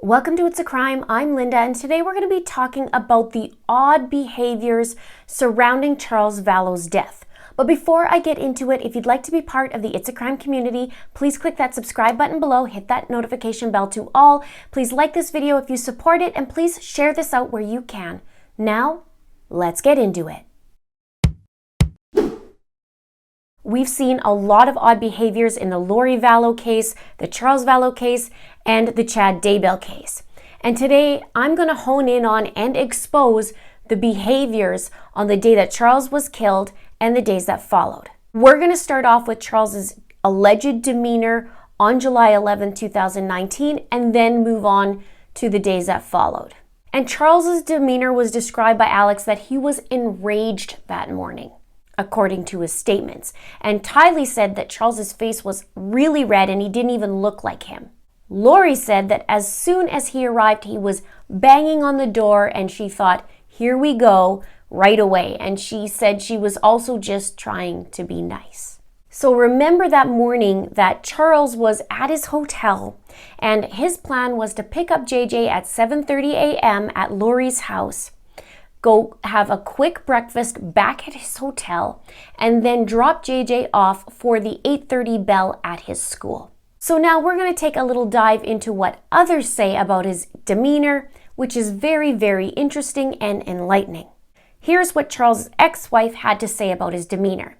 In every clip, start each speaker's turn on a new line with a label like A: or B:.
A: Welcome to It's a Crime. I'm Linda, and today we're going to be talking about the odd behaviors surrounding Charles Vallow's death. But before I get into it, if you'd like to be part of the It's a Crime community, please click that subscribe button below, hit that notification bell to all. Please like this video if you support it, and please share this out where you can. Now, let's get into it. We've seen a lot of odd behaviors in the Lori Vallow case, the Charles Vallow case, and the Chad Daybell case. And today, I'm going to hone in on and expose the behaviors on the day that Charles was killed and the days that followed. We're going to start off with Charles's alleged demeanor on July 11, 2019, and then move on to the days that followed. And Charles's demeanor was described by Alex that he was enraged that morning, according to his statements. And Tylee said that Charles's face was really red and he didn't even look like him. Lori said that as soon as he arrived, he was banging on the door and she thought, here we go, right away. And she said she was also just trying to be nice. So remember that morning that Charles was at his hotel and his plan was to pick up JJ at 7:30 a.m. at Lori's house, go have a quick breakfast back at his hotel, and then drop JJ off for the 8:30 bell at his school. So now we're going to take a little dive into what others say about his demeanor, which is very, very interesting and enlightening. Here's what Charles' ex-wife had to say about his demeanor.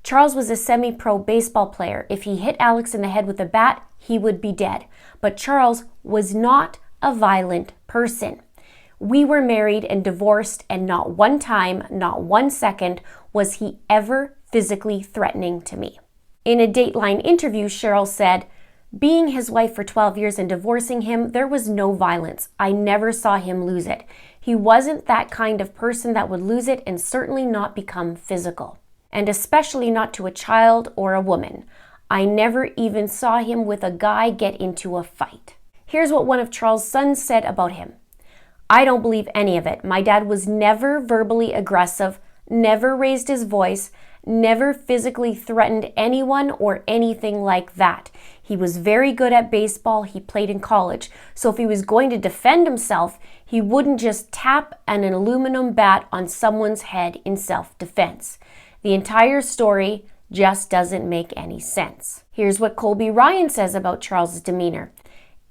A: Charles was a semi-pro baseball player. If he hit Alex in the head with a bat, he would be dead. But Charles was not a violent person. We were married and divorced, and not one time, not 1 second, was he ever physically threatening to me. In a Dateline interview, Cheryl said, being his wife for 12 years and divorcing him, there was no violence. I never saw him lose it. He wasn't that kind of person that would lose it, and certainly not become physical. And especially not to a child or a woman. I never even saw him with a guy get into a fight. Here's what one of Charles' sons said about him. I don't believe any of it. My dad was never verbally aggressive, never raised his voice, never physically threatened anyone or anything like that. He was very good at baseball. He played in college. So if he was going to defend himself, he wouldn't just tap an aluminum bat on someone's head in self-defense. The entire story just doesn't make any sense. Here's what Colby Ryan says about Charles' demeanor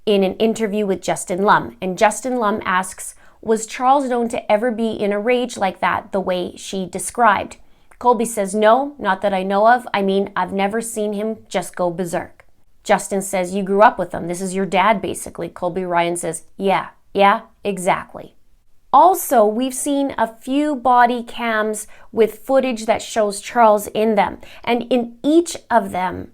A: in an interview with Justin Lum. And Justin Lum asks, was Charles known to ever be in a rage like that, the way she described? Colby says, no, not that I know of. I mean, I've never seen him just go berserk. Justin says, you grew up with him. This is your dad, basically. Colby Ryan says, yeah, exactly. Also, we've seen a few body cams with footage that shows Charles in them. And in each of them,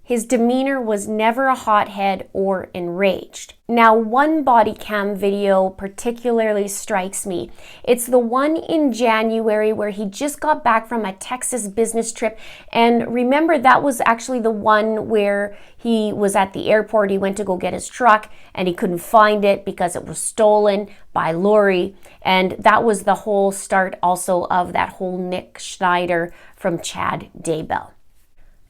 A: his demeanor was never a hothead or enraged. Now, one body cam video particularly strikes me. It's the one in January where he just got back from a Texas business trip. And remember, that was actually the one where he was at the airport. He went to go get his truck and he couldn't find it because it was stolen by Lori. And that was the whole start also of that whole Nick Schneider from Chad Daybell.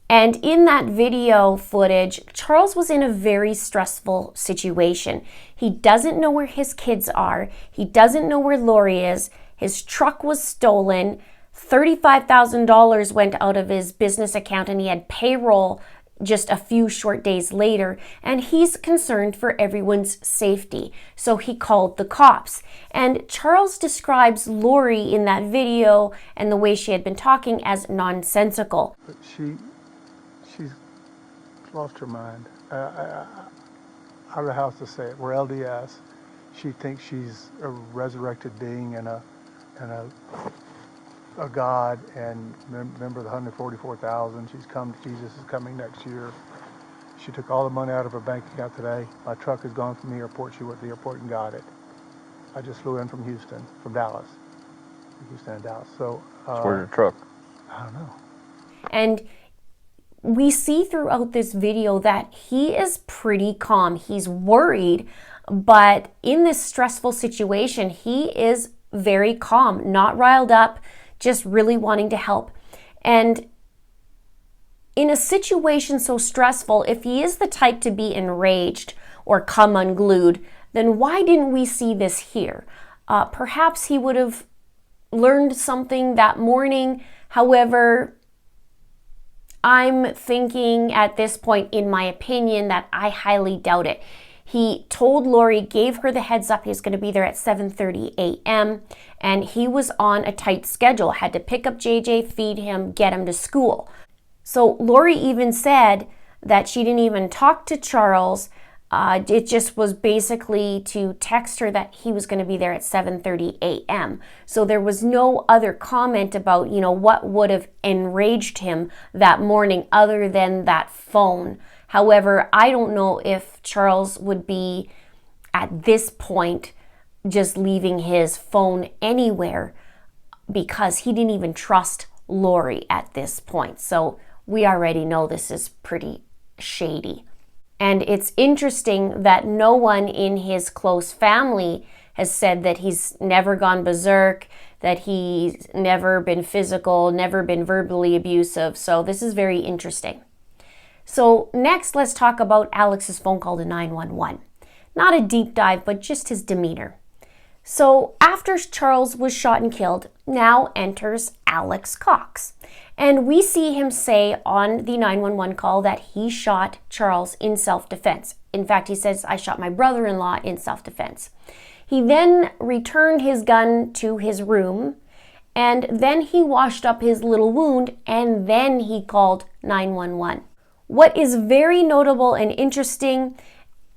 A: And in that video footage, Charles was in a very stressful situation. He doesn't know where his kids are. He doesn't know where Lori is. His truck was stolen. $35,000 went out of his business account and he had payroll just a few short days later. And he's concerned for everyone's safety. So he called the cops. And Charles describes Lori in that video and the way she had been talking as nonsensical.
B: But she's lost her mind. I don't know how else to say it. We're LDS. She thinks she's a resurrected being and a God. And remember the 144,000. She's come. Jesus is coming next year. She took all the money out of her bank account today. My truck has gone from the airport. She went to the airport and got it. I just flew in from Dallas. Houston and Dallas. So
C: where's your truck?
B: I don't know.
A: And we see throughout this video that he is pretty calm. He's worried, but in this stressful situation, he is very calm, not riled up, just really wanting to help. And in a situation so stressful, if he is the type to be enraged, or come unglued, then why didn't we see this here? Perhaps he would have learned something that morning. However, I'm thinking at this point, in my opinion, that I highly doubt it. He told Lori, gave her the heads up, he's going to be there at 7:30 a.m. and he was on a tight schedule, had to pick up JJ, feed him, get him to school. So Lori even said that she didn't even talk to Charles. It just was basically to text her that he was going to be there at 7:30 a.m. So there was no other comment about, what would have enraged him that morning other than that phone. However, I don't know if Charles would be at this point just leaving his phone anywhere, because he didn't even trust Lori at this point. So we already know this is pretty shady. And it's interesting that no one in his close family has said that he's never gone berserk, that he's never been physical, never been verbally abusive. So this is very interesting. So next, let's talk about Alex's phone call to 911. Not a deep dive, but just his demeanor. So after Charles was shot and killed, now enters Alex Cox. And we see him say on the 911 call that he shot Charles in self-defense. In fact, he says, "I shot my brother-in-law in self-defense." He then returned his gun to his room, and then he washed up his little wound, and then he called 911. What is very notable and interesting,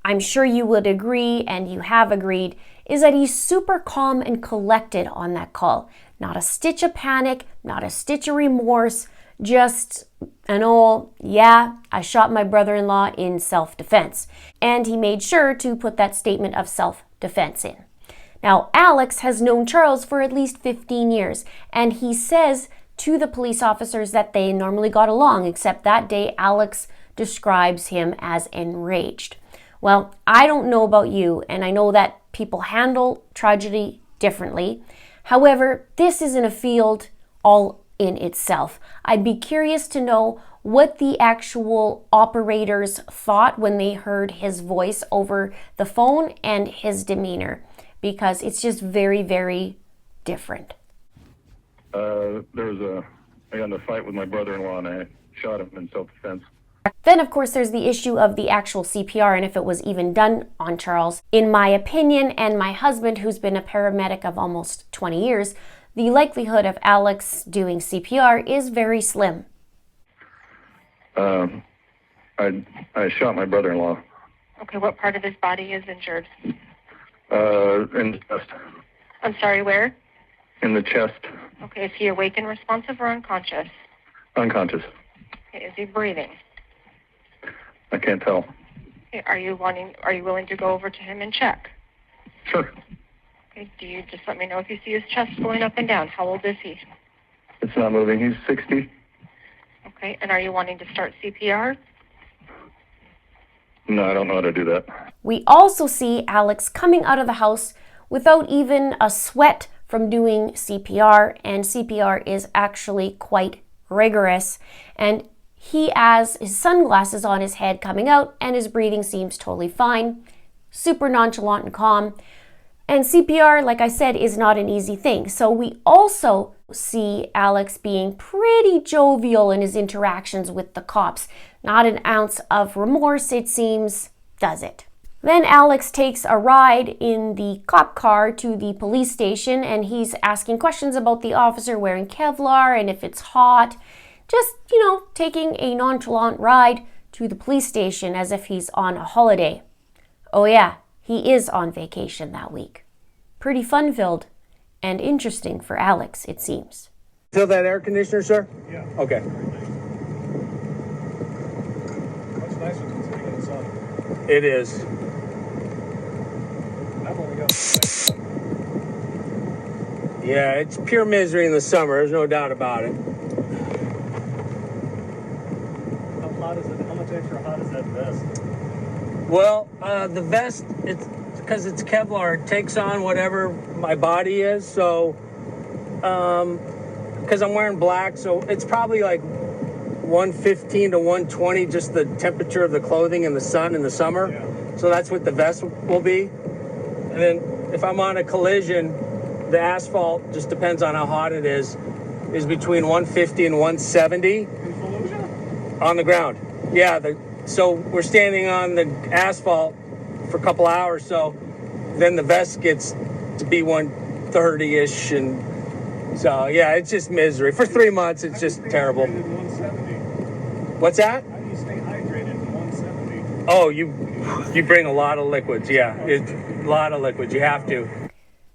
A: I'm sure you would agree, and you have agreed, is that he's super calm and collected on that call. Not a stitch of panic, not a stitch of remorse, just an old, "Yeah, I shot my brother-in-law in self-defense." And he made sure to put that statement of self-defense in. Now, Alex has known Charles for at least 15 years, and he says to the police officers that they normally got along, except that day Alex describes him as enraged. Well, I don't know about you, and I know that people handle tragedy differently. However, this isn't a field all in itself. I'd be curious to know what the actual operators thought when they heard his voice over the phone and his demeanor, because it's just very, very different.
C: I got in a fight with my brother-in-law and I shot him in self-defense.
A: Then, of course, there's the issue of the actual CPR and if it was even done on Charles. In my opinion, and my husband, who's been a paramedic of almost 20 years, the likelihood of Alex doing CPR is very slim.
C: I shot my brother-in-law.
D: Okay, what part of his body is injured?
C: In the chest.
D: I'm sorry, where?
C: In the chest.
D: Okay, is he awake and responsive or unconscious?
C: Unconscious.
D: Okay, is he breathing?
C: I can't tell.
D: Okay, are you willing to go over to him and check?
C: Sure.
D: Okay, do you just let me know if you see his chest going up and down? How old is he?
C: It's not moving. He's 60.
D: Okay, and are you wanting to start CPR?
C: No, I don't know how to do that.
A: We also see Alex coming out of the house without even a sweat from doing CPR, and CPR is actually quite rigorous. And he has his sunglasses on his head coming out, and his breathing seems totally fine, super nonchalant and calm. And CPR, like I said, is not an easy thing. So we also see Alex being pretty jovial in his interactions with the cops. Not an ounce of remorse, it seems, does it? Then Alex takes a ride in the cop car to the police station, and he's asking questions about the officer wearing Kevlar and if it's hot. Just, taking a nonchalant ride to the police station as if he's on a holiday. Oh yeah, he is on vacation that week. Pretty fun-filled and interesting for Alex, it seems.
E: Feel that air conditioner, sir?
B: Yeah.
E: Okay.
B: Much nicer than sitting in the sun.
E: It is.
B: I've only got
E: Yeah, it's pure misery in the summer. There's no doubt about it.
B: How hot is it? How much extra hot is that vest?
E: Well, the vest, it's because it's Kevlar. It takes on whatever my body is. So, because I'm wearing black, so it's probably like 115 to 120, just the temperature of the clothing in the sun in the summer.
B: Yeah.
E: So that's what the vest will be. And then if I'm on a collision, the asphalt, just depends on how hot it is between 150 and 170 on the ground. Yeah, so we're standing on the asphalt for a couple hours, so then the vest gets to be 130-ish, and so yeah, it's just misery. For 3 months, it's just terrible. What's that?
F: How do you stay hydrated at 170?
E: Oh, you bring a lot of liquids, yeah. It's a lot of liquids, you have to.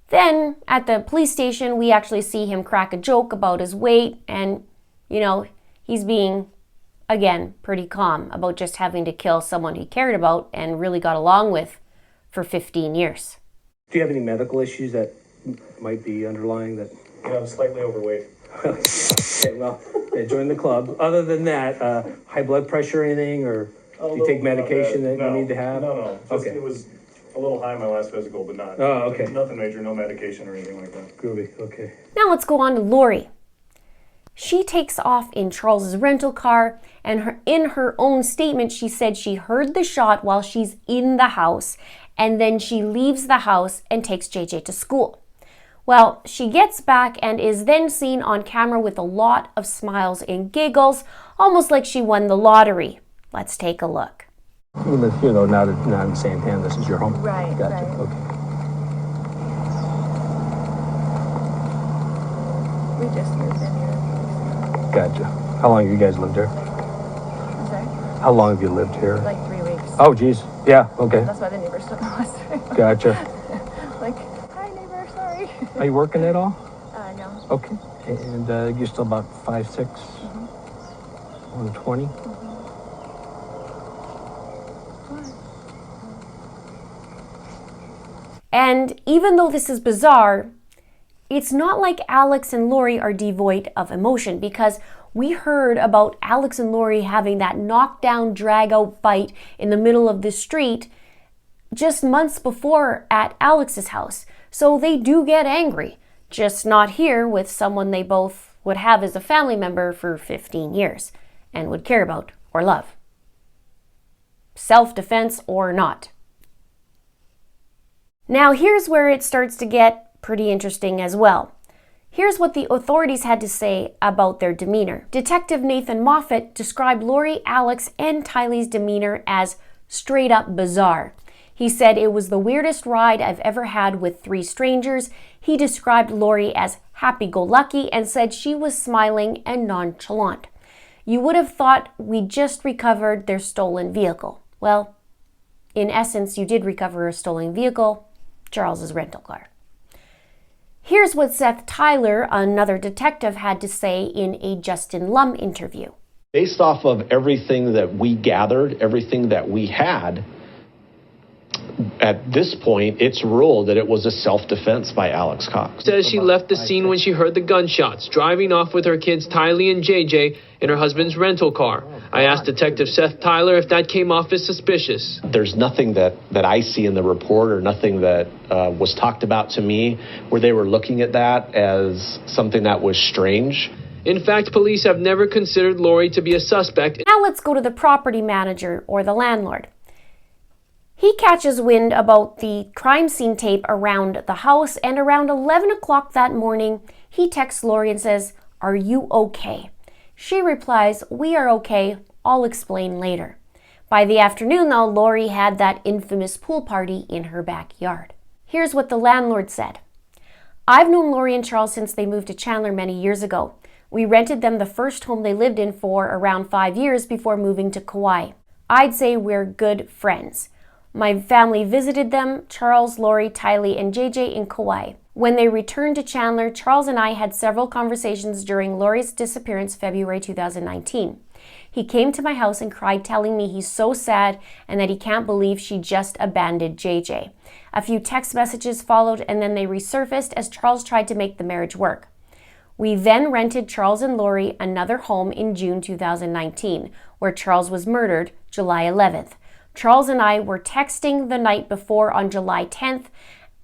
A: Then, at the police station, we actually see him crack a joke about his weight and, he's being, again, pretty calm about just having to kill someone he cared about and really got along with for 15 years.
E: Do you have any medical issues that might be underlying that?
F: Yeah, I'm slightly overweight.
E: Okay, well, yeah, join the club. Other than that, high blood pressure or anything, or do you take medication that you need to have?
F: No. Just, it was a little high in my last physical, but not.
E: Oh, okay.
F: Nothing major, no medication or anything like that.
E: Groovy, okay.
A: Now let's go on to Lori. She takes off in Charles's rental car, and in her own statement, she said she heard the shot while she's in the house, and then she leaves the house and takes JJ to school. Well, she gets back and is then seen on camera with a lot of smiles and giggles, almost like she won the lottery. Let's take a look.
E: You live here, though, not in Santan. This is your home?
G: Right,
E: Gotcha,
G: right.
E: okay.
G: We just moved in here.
E: Gotcha. How long have you guys lived here?
G: I'm sorry?
E: How long have you lived here?
G: Like 3 weeks.
E: Oh, geez. Yeah, okay.
G: That's why the neighbors took us.
E: Gotcha.
G: Like, hi neighbor, sorry.
E: Are you working at all?
G: No.
E: Okay. And you're still about 5'6"? 120?
A: And even though this is bizarre, it's not like Alex and Lori are devoid of emotion, because we heard about Alex and Lori having that knockdown, drag-out fight in the middle of the street just months before at Alex's house. So they do get angry, just not here with someone they both would have as a family member for 15 years and would care about or love. Self-defense or not. Now here's where it starts to get pretty interesting as well. Here's what the authorities had to say about their demeanor. Detective Nathan Moffat described Lori, Alex, and Tylee's demeanor as straight up bizarre. He said it was the weirdest ride I've ever had with 3 strangers. He described Lori as happy-go-lucky and said she was smiling and nonchalant. You would have thought we just recovered their stolen vehicle. Well, in essence, you did recover a stolen vehicle, Charles's rental car. Here's what Seth Tyler, another detective, had to say in a Justin Lum interview.
H: Based off of everything that we gathered, everything that we had, at this point, it's ruled that it was a self-defense by Alex Cox.
I: Says she left the scene when she heard the gunshots, driving off with her kids Tylee and JJ in her husband's rental car. I asked Detective Seth Tyler if that came off as suspicious.
H: There's nothing that I see in the report, or nothing that was talked about to me where they were looking at that as something that was strange.
I: In fact, police have never considered Lori to be a suspect.
A: Now let's go to the property manager, or the landlord. He catches wind about the crime scene tape around the house, and around 11 o'clock that morning, he texts Lori and says, "Are you okay?" She replies, "We are okay. I'll explain later." By the afternoon, though, Lori had that infamous pool party in her backyard. Here's what the landlord said. "I've known Lori and Charles since they moved to Chandler many years ago. We rented them the first home they lived in for around 5 years before moving to Kauai. I'd say we're good friends. My family visited them, Charles, Lori, Tylee, and JJ in Kauai. When they returned to Chandler, Charles and I had several conversations during Lori's disappearance February 2019. He came to my house and cried, telling me he's so sad and that he can't believe she just abandoned JJ. A few text messages followed, and then they resurfaced as Charles tried to make the marriage work. We then rented Charles and Lori another home in June 2019, where Charles was murdered July 11th. Charles and I were texting the night before on July 10th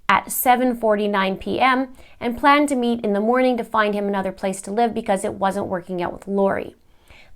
A: at 7:49 p.m. and planned to meet in the morning to find him another place to live because it wasn't working out with Lori.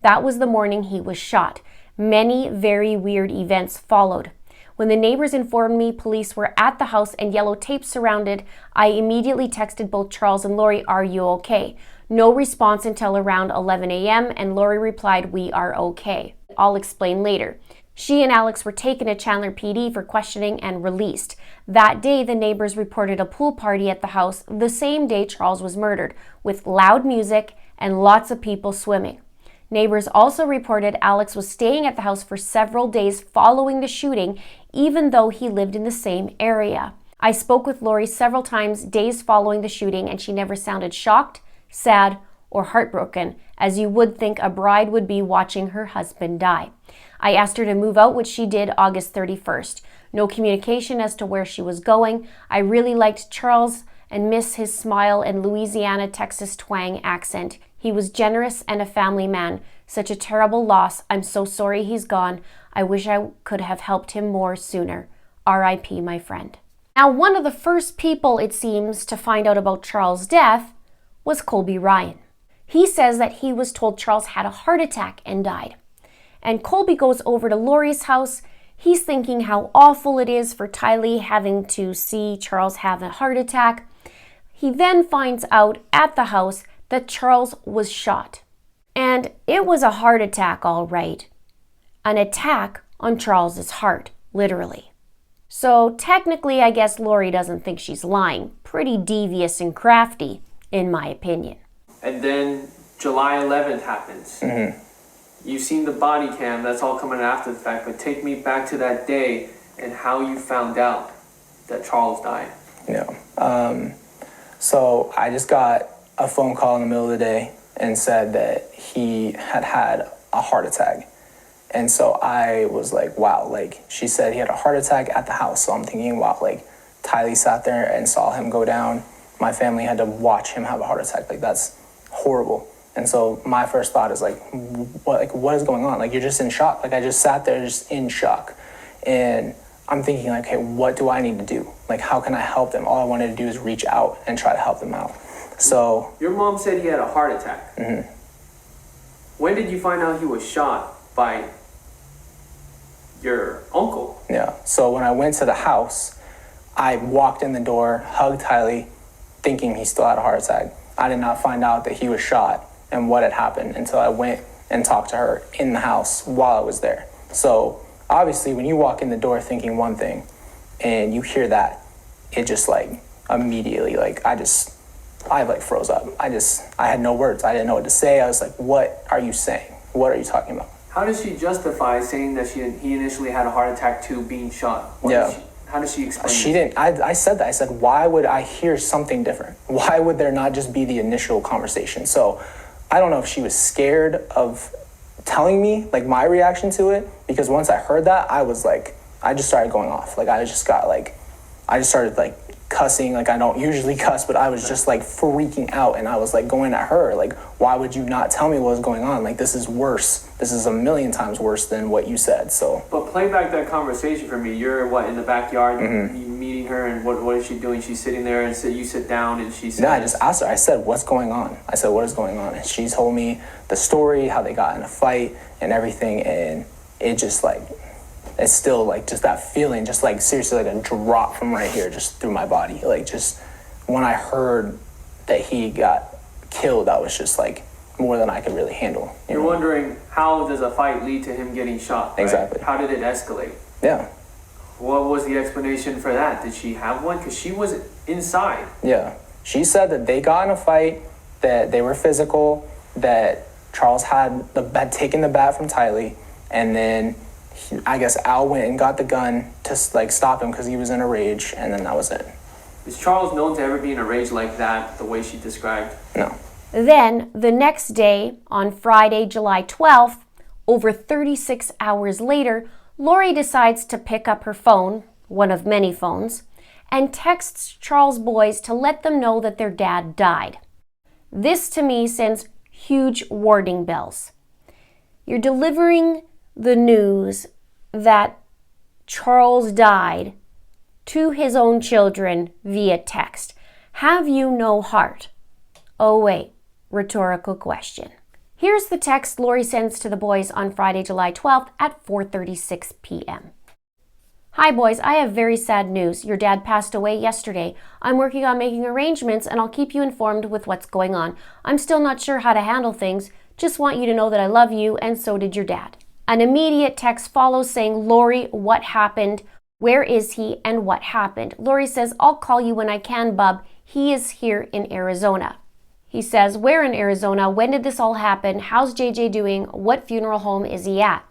A: That was the morning he was shot. Many very weird events followed. When the neighbors informed me police were at the house and yellow tape surrounded, I immediately texted both Charles and Lori, "Are you okay?" No response until around 11 a.m. and Lori replied, "We are okay. I'll explain later." She and Alex were taken to Chandler PD for questioning and released. That day, the neighbors reported a pool party at the house the same day Charles was murdered, with loud music and lots of people swimming. Neighbors also reported Alex was staying at the house for several days following the shooting, even though he lived in the same area. I spoke with Lori several times days following the shooting, and she never sounded shocked, sad, or heartbroken, as you would think a bride would be watching her husband die. I asked her to move out, which she did August 31st. No communication as to where she was going. I really liked Charles and miss his smile and Louisiana, Texas twang accent. He was generous and a family man. Such a terrible loss. I'm so sorry he's gone. I wish I could have helped him more sooner. R.I.P. my friend. Now, one of the first people, it seems, to find out about Charles' death was Colby Ryan. He says that he was told Charles had a heart attack and died. And Colby goes over to Lori's house. He's thinking how awful it is for Tylee having to see Charles have a heart attack. He then finds out at the house that Charles was shot. And it was a heart attack, all right. An attack on Charles's heart, literally. So technically, I guess Lori doesn't think she's lying. Pretty devious and crafty, in my opinion.
I: And then July 11th happens.
E: Mm-hmm.
I: You've seen the body cam, that's all coming after the fact, but take me back to that day and how you found out that Charles died.
E: Yeah. So I just got a phone call in the middle of the day and said that he had a heart attack. And so I was like, wow, like she said he had a heart attack at the house. So I'm thinking, wow, like Tylee sat there and saw him go down. My family had to watch him have a heart attack. Like that's horrible. And so my first thought is like what is going on? Like you're just in shock. Like I just sat there just in shock. And I'm thinking like, okay, what do I need to do? Like how can I help them? All I wanted to do is reach out and try to help them out. So
I: your mom said he had a heart attack.
E: Mm-hmm.
I: When did you find out he was shot by your uncle?
E: Yeah. So when I went to the house, I walked in the door, hugged Tylee, thinking he still had a heart attack. I did not find out that he was shot and what had happened until I went and talked to her in the house while I was there. So obviously when you walk in the door thinking one thing and you hear that, it just like immediately, like I like froze up. I had no words. I didn't know what to say. I was like, what are you saying? What are you talking about?
I: How does she justify saying that he initially had a heart attack to being shot? How does she explain
E: She didn't. I said that. I said, why would I hear something different? Why would there not just be the initial conversation? So I don't know if she was scared of telling me, like, my reaction to it, because once I heard that, I was like, I just started going off. Like, I just started, like, cussing. Like, I don't usually cuss, but I was just, like, freaking out, and I was, like, going at her. Like, why would you not tell me what was going on? Like, this is worse. This is a million times worse than what you said, so.
I: But play back that conversation for me. You're, in the backyard,
E: Mm-hmm.
I: you meeting her, and what is she doing? She's sitting there, and you sit down, and she says...
E: No, I just asked her. I said, what's going on? I said, what is going on? And she told me the story, how they got in a fight and everything, and it just, like, it's still, like, just that feeling, just, like, seriously, like a drop from right here, just through my body. Like, just when I heard that he got killed, that was just, like, more than I could really handle.
I: You're wondering, how does a fight lead to him getting shot? Right?
E: Exactly.
I: How did it escalate?
E: Yeah.
I: What was the explanation for that? Did she have one? Because she was inside.
E: Yeah. She said that they got in a fight, that they were physical, that Charles had taken the bat from Tylee, and then I guess Al went and got the gun to, like, stop him because he was in a rage, and then that was it.
I: Is Charles known to ever be in a rage like that, the way she described?
E: No.
A: Then, the next day, on Friday, July 12th, over 36 hours later, Lori decides to pick up her phone, one of many phones, and texts Charles' boys to let them know that their dad died. This, to me, sends huge warning bells. You're delivering the news that Charles died to his own children via text. Have you no heart? Oh wait, rhetorical question. Here's the text Lori sends to the boys on Friday, July 12th at 4:36 p.m. Hi boys, I have very sad news. Your dad passed away yesterday. I'm working on making arrangements and I'll keep you informed with what's going on. I'm still not sure how to handle things. Just want you to know that I love you and so did your dad. An immediate text follows saying, Lori, what happened? Where is he and what happened? Lori says, I'll call you when I can, bub. He is here in Arizona. He says, where in Arizona? When did this all happen? How's JJ doing? What funeral home is he at?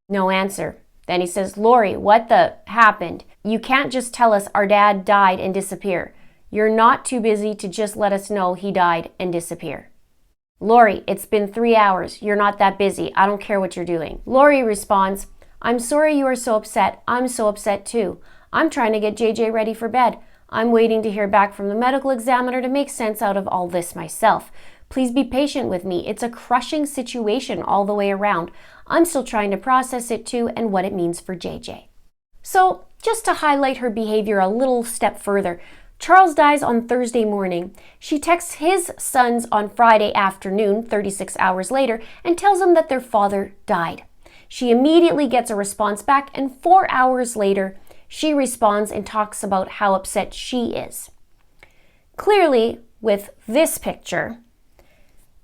A: No answer. Then he says, Lori, what the happened? You can't just tell us our dad died and disappear. You're not too busy to just let us know he died and disappear. Lori, it's been 3 hours. You're not that busy. I don't care what you're doing. Lori responds, I'm sorry you are so upset. I'm so upset too. I'm trying to get JJ ready for bed. I'm waiting to hear back from the medical examiner to make sense out of all this myself. Please be patient with me. It's a crushing situation all the way around. I'm still trying to process it too and what it means for JJ. So, just to highlight her behavior a little step further, Charles dies on Thursday morning. She texts his sons on Friday afternoon, 36 hours later, and tells them that their father died. She immediately gets a response back, and 4 hours later, she responds and talks about how upset she is. Clearly, with this picture,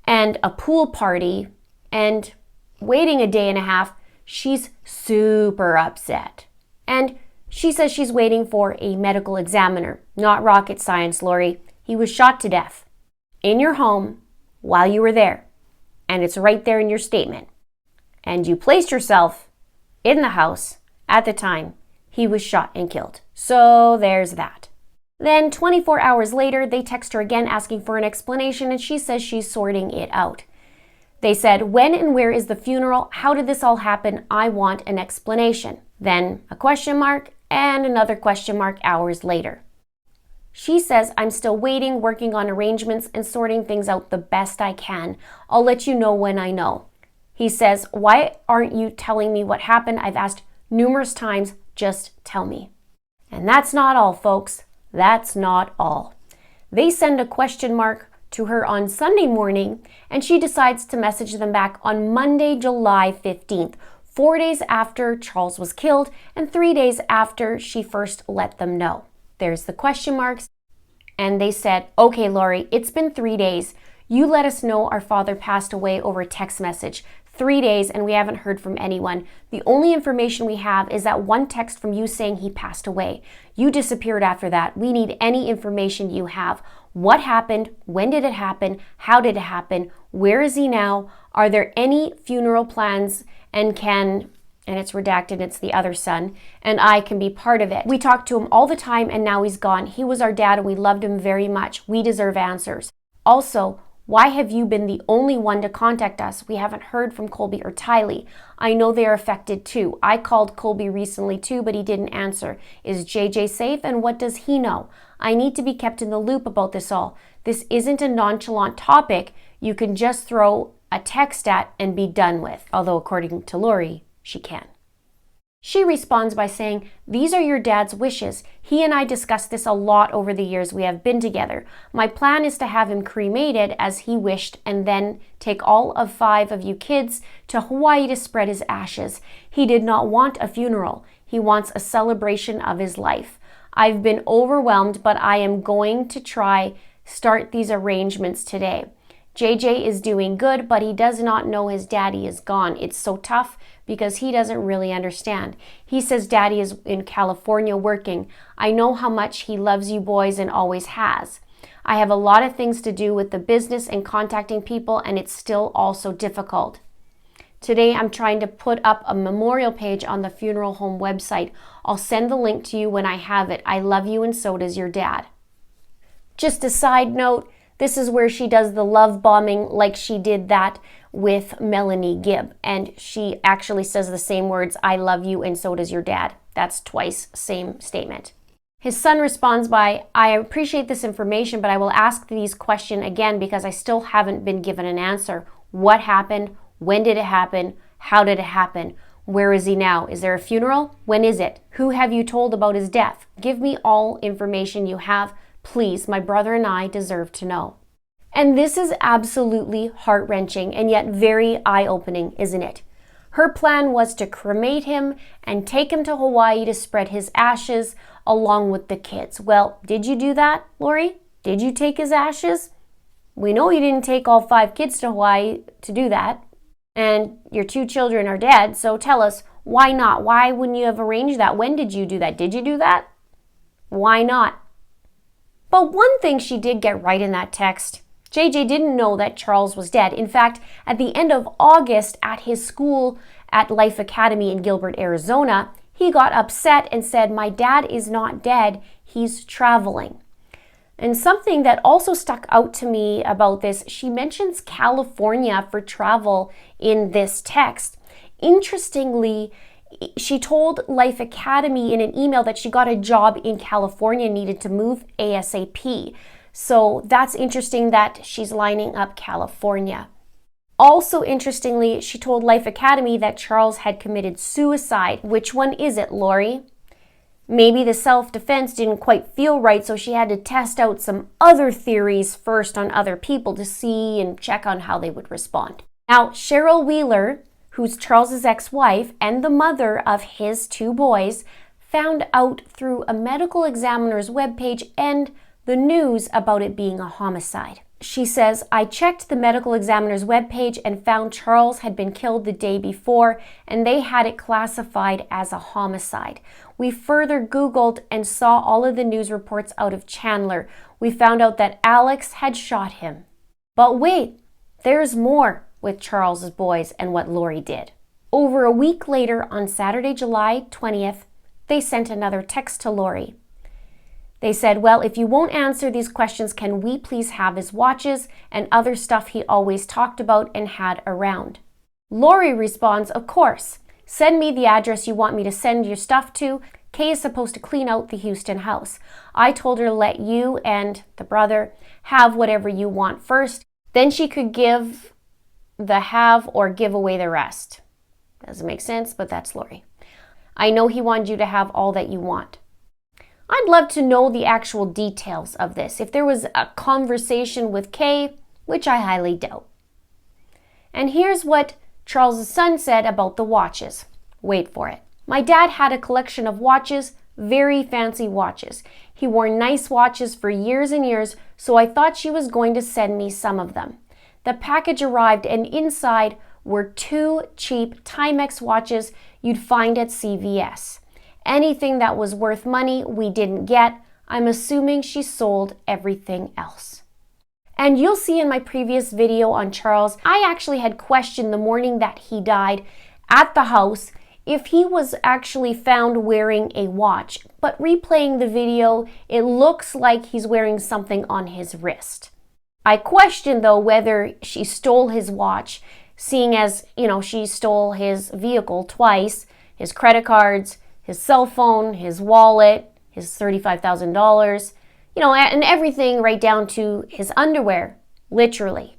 A: and a pool party, and waiting a day and a half, she's super upset. And she says she's waiting for a medical examiner. Not rocket science, Lori. He was shot to death in your home while you were there. And it's right there in your statement. And you placed yourself in the house at the time he was shot and killed. So there's that. Then 24 hours later, they text her again asking for an explanation, and she says she's sorting it out. They said, when and where is the funeral? How did this all happen? I want an explanation. Then a question mark and another question mark hours later. She says, I'm still waiting, working on arrangements and sorting things out the best I can. I'll let you know when I know. He says, why aren't you telling me what happened? I've asked numerous times, just tell me. And that's not all, folks. That's not all. They send a question mark to her on Sunday morning, and she decides to message them back on Monday, July 15th, 4 days after Charles was killed and 3 days after she first let them know. There's the question marks, and they said, okay, Lori, it's been 3 days. You let us know our father passed away over text message. 3 days and we haven't heard from anyone. The only information we have is that one text from you saying he passed away. You disappeared after that. We need any information you have. What happened? When did it happen? How did it happen? Where is he now? Are there any funeral plans? And it's redacted, it's the other son, and I can be part of it. We talked to him all the time and now he's gone. He was our dad and we loved him very much. We deserve answers. Also, why have you been the only one to contact us? We haven't heard from Colby or Tylee. I know they are affected too. I called Colby recently too, but he didn't answer. Is JJ safe and what does he know? I need to be kept in the loop about this all. This isn't a nonchalant topic you can just throw a text at and be done with. Although according to Lori, she can. She responds by saying, these are your dad's wishes. He and I discussed this a lot over the years we have been together. My plan is to have him cremated as he wished and then take all of 5 of you kids to Hawaii to spread his ashes. He did not want a funeral. He wants a celebration of his life. I've been overwhelmed, but I am going to try start these arrangements today. JJ is doing good, but he does not know his daddy is gone. It's so tough because he doesn't really understand. He says daddy is in California working. I know how much he loves you boys and always has. I have a lot of things to do with the business and contacting people, and it's still also difficult. Today, I'm trying to put up a memorial page on the funeral home website. I'll send the link to you when I have it. I love you and so does your dad. Just a side note, this is where she does the love bombing like she did that with Melanie Gibb. And she actually says the same words, I love you and so does your dad. That's twice, same statement. His son responds by, I appreciate this information, but I will ask these questions again because I still haven't been given an answer. What happened? When did it happen? How did it happen? Where is he now? Is there a funeral? When is it? Who have you told about his death? Give me all information you have. Please, my brother and I deserve to know. And this is absolutely heart-wrenching and yet very eye-opening, isn't it? Her plan was to cremate him and take him to Hawaii to spread his ashes along with the kids. Well, did you do that, Lori? Did you take his ashes? We know you didn't take all 5 kids to Hawaii to do that. And your 2 children are dead, so tell us, why not? Why wouldn't you have arranged that? When did you do that? Did you do that? Why not? But one thing she did get right in that text, JJ didn't know that Charles was dead. In fact, at the end of August at his school at Life Academy in Gilbert, Arizona, he got upset and said, "My dad is not dead, he's traveling." And something that also stuck out to me about this, she mentions California for travel in this text. Interestingly, she told Life Academy in an email that she got a job in California, needed to move ASAP. So that's interesting that she's lining up California. Also interestingly, she told Life Academy that Charles had committed suicide. Which one is it, Lori? Maybe the self-defense didn't quite feel right, so she had to test out some other theories first on other people to see and check on how they would respond. Now, Cheryl Wheeler, who's Charles's ex-wife and the mother of his 2 boys, found out through a medical examiner's webpage and the news about it being a homicide. She says, "I checked the medical examiner's webpage and found Charles had been killed the day before, and they had it classified as a homicide. We further Googled and saw all of the news reports out of Chandler. We found out that Alex had shot him." But wait, there's more with Charles's boys and what Lori did. Over a week later, on Saturday, July 20th, they sent another text to Lori. They said, "Well, if you won't answer these questions, can we please have his watches and other stuff he always talked about and had around?" Lori responds, "Of course. Send me the address you want me to send your stuff to. Kay is supposed to clean out the Houston house. I told her to let you and the brother have whatever you want first. Then she could give the have or give away the rest." Doesn't make sense, but that's Lori. "I know he wanted you to have all that you want." I'd love to know the actual details of this. If there was a conversation with Kay, which I highly doubt. And here's what Charles' son said about the watches. Wait for it. "My dad had a collection of watches, very fancy watches. He wore nice watches for years and years, so I thought she was going to send me some of them. The package arrived and inside were 2 cheap Timex watches you'd find at CVS. Anything that was worth money we didn't get. I'm assuming she sold everything else." And you'll see in my previous video on Charles, I actually had questioned the morning that he died at the house if he was actually found wearing a watch. But replaying the video, it looks like he's wearing something on his wrist. I question though whether she stole his watch, seeing as, she stole his vehicle twice, his credit cards, his cell phone, his wallet, his $35,000, and everything right down to his underwear, literally,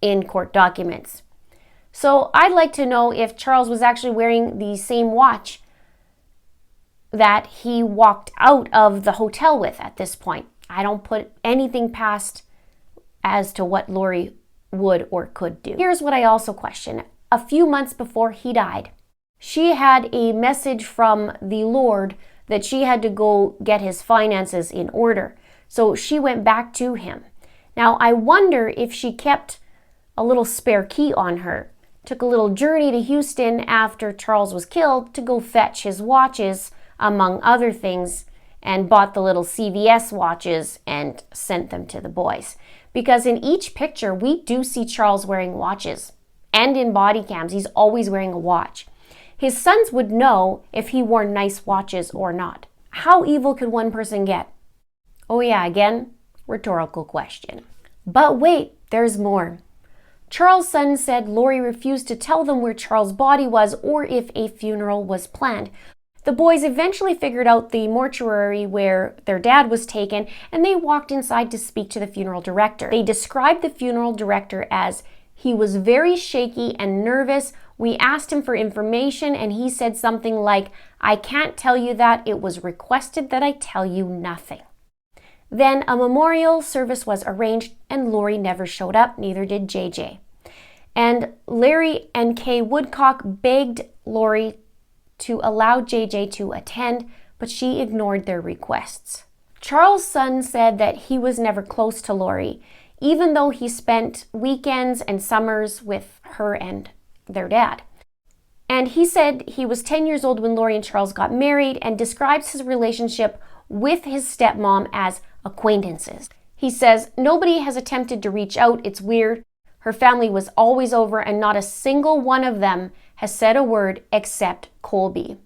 A: in court documents. So I'd like to know if Charles was actually wearing the same watch that he walked out of the hotel with at this point. I don't put anything past as to what Lori would or could do. Here's what I also question. A few months before he died, she had a message from the Lord that she had to go get his finances in order. So she went back to him. Now, I wonder if she kept a little spare key on her, took a little journey to Houston after Charles was killed to go fetch his watches, among other things, and bought the little CVS watches and sent them to the boys. Because in each picture, we do see Charles wearing watches. And in body cams, he's always wearing a watch. His sons would know if he wore nice watches or not. How evil could one person get? Oh yeah, again, rhetorical question. But wait, there's more. Charles' son said Lori refused to tell them where Charles' body was or if a funeral was planned. The boys eventually figured out the mortuary where their dad was taken, and they walked inside to speak to the funeral director. They described the funeral director as, "He was very shaky and nervous. We asked him for information and he said something like, 'I can't tell you that. It was requested that I tell you nothing.'" Then a memorial service was arranged and Lori never showed up, neither did JJ. And Larry and Kay Woodcock begged Lori to allow JJ to attend, but she ignored their requests. Charles' son said that he was never close to Lori, even though he spent weekends and summers with her and their dad. And he said he was 10 years old when Lori and Charles got married and describes his relationship with his stepmom as acquaintances. He says, nobody has attempted to reach out. It's weird. Her family was always over and not a single one of them has said a word except Colby.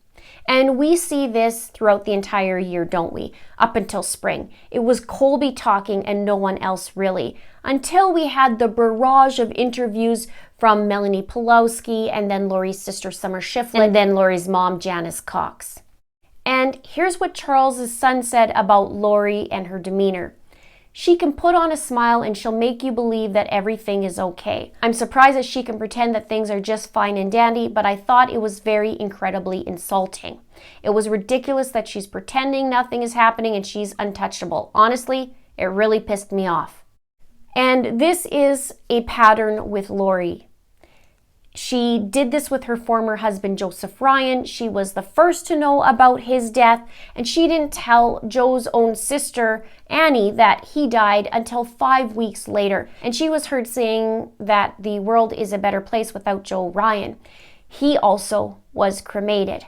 A: And we see this throughout the entire year, don't we? Up until spring. It was Colby talking and no one else really. Until we had the barrage of interviews from Melanie Pulowski and then Lori's sister Summer Shiflett and then Lori's mom Janice Cox. And here's what Charles's son said about Lori and her demeanor. She can put on a smile and she'll make you believe that everything is okay. I'm surprised that she can pretend that things are just fine and dandy, but I thought it was very incredibly insulting. It was ridiculous that she's pretending nothing is happening and she's untouchable. Honestly, it really pissed me off. And this is a pattern with Lori. She did this with her former husband, Joseph Ryan. She was the first to know about his death, and she didn't tell Joe's own sister, Annie, that he died until 5 weeks later. And she was heard saying that the world is a better place without Joe Ryan. He also was cremated.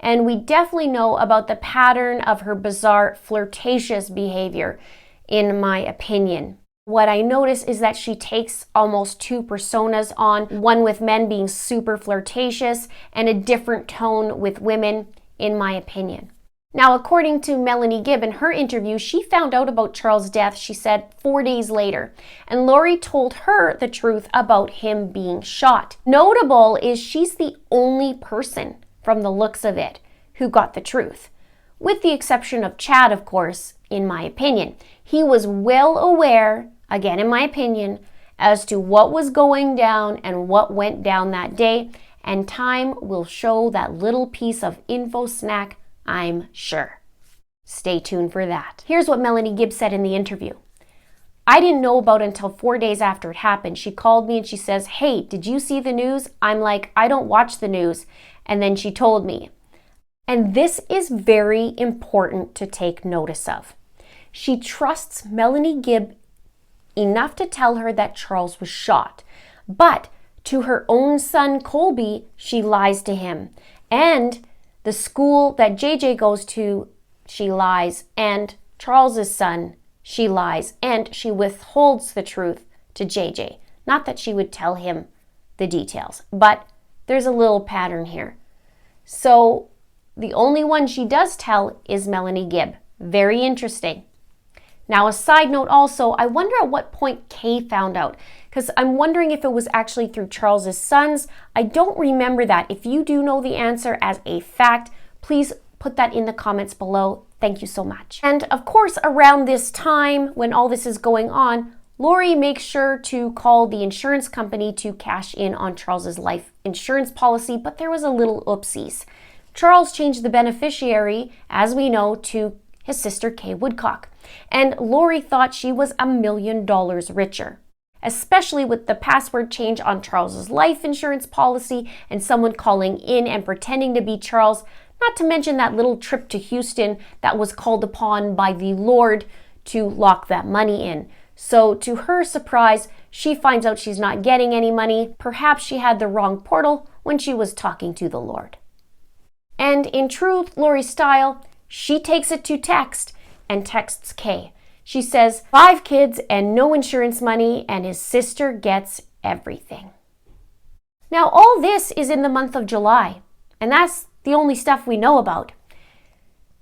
A: And we definitely know about the pattern of her bizarre, flirtatious behavior, in my opinion. What I notice is that she takes almost two personas on, one with men being super flirtatious and a different tone with women, in my opinion. Now, according to Melanie Gibb in her interview, she found out about Charles' death, she said, 4 days later. And Lori told her the truth about him being shot. Notable is she's the only person, from the looks of it, who got the truth. With the exception of Chad, of course, in my opinion. He was well aware, again in my opinion, as to what was going down and what went down that day, and time will show that little piece of info snack, I'm sure. Stay tuned for that. Here's what Melanie Gibb said in the interview. I didn't know about it until 4 days after it happened. She called me and she says, hey, did you see the news? I'm like, I don't watch the news. And then she told me. And this is very important to take notice of. She trusts Melanie Gibb enough to tell her that Charles was shot. But to her own son, Colby, she lies to him. And the school that JJ goes to, she lies. And Charles's son, she lies. And she withholds the truth to JJ. Not that she would tell him the details, but there's a little pattern here. So the only one she does tell is Melanie Gibb. Very interesting. Now, a side note also, I wonder at what point Kay found out, because I'm wondering if it was actually through Charles's sons. I don't remember that. If you do know the answer as a fact, please put that in the comments below. Thank you so much. And of course, around this time, when all this is going on, Lori makes sure to call the insurance company to cash in on Charles's life insurance policy, but there was a little oopsies. Charles changed the beneficiary, as we know, to his sister Kay Woodcock. And Lori thought she was $1 million richer, especially with the password change on Charles's life insurance policy and someone calling in and pretending to be Charles, not to mention that little trip to Houston that was called upon by the Lord to lock that money in. So to her surprise, she finds out she's not getting any money. Perhaps she had the wrong portal when she was talking to the Lord. And in true Lori style, she takes it to text and texts Kay. She says, 5 kids and no insurance money, and his sister gets everything. Now, all this is in the month of July, and that's the only stuff we know about.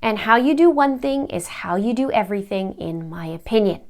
A: And how you do one thing is how you do everything, in my opinion.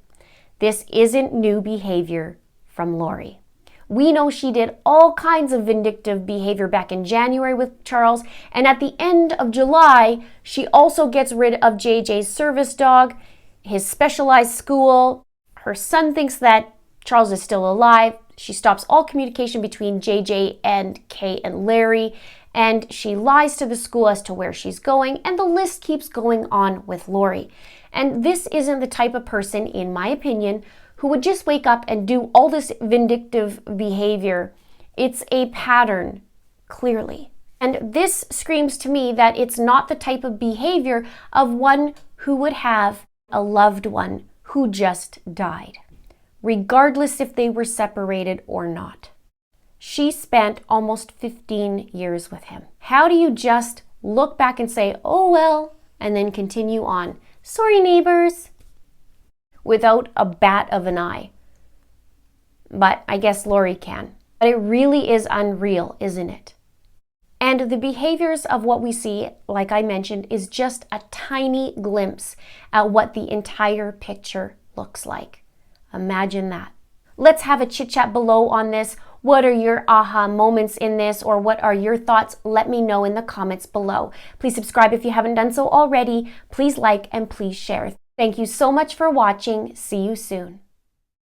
A: This isn't new behavior from Lori. We know she did all kinds of vindictive behavior back in January with Charles, and at the end of July, she also gets rid of JJ's service dog, his specialized school. Her son thinks that Charles is still alive. She stops all communication between JJ and Kay and Larry, and she lies to the school as to where she's going, and the list keeps going on with Lori. And this isn't the type of person, in my opinion, who would just wake up and do all this vindictive behavior It's a pattern, clearly. And this screams to me that it's not the type of behavior of one who would have a loved one who just died, regardless if they were separated or not. She spent almost 15 years with him. How do you just look back and say, oh well, and then continue on? Sorry, neighbors, without a bat of an eye. But I guess Lori can. But it really is unreal, isn't it? And the behaviors of what we see, like I mentioned, is just a tiny glimpse at what the entire picture looks like. Imagine that. Let's have a chit chat below on this. What are your aha moments in this, or what are your thoughts? Let me know in the comments below. Please subscribe if you haven't done so already. Please like and please share. Thank you so much for watching. See you soon.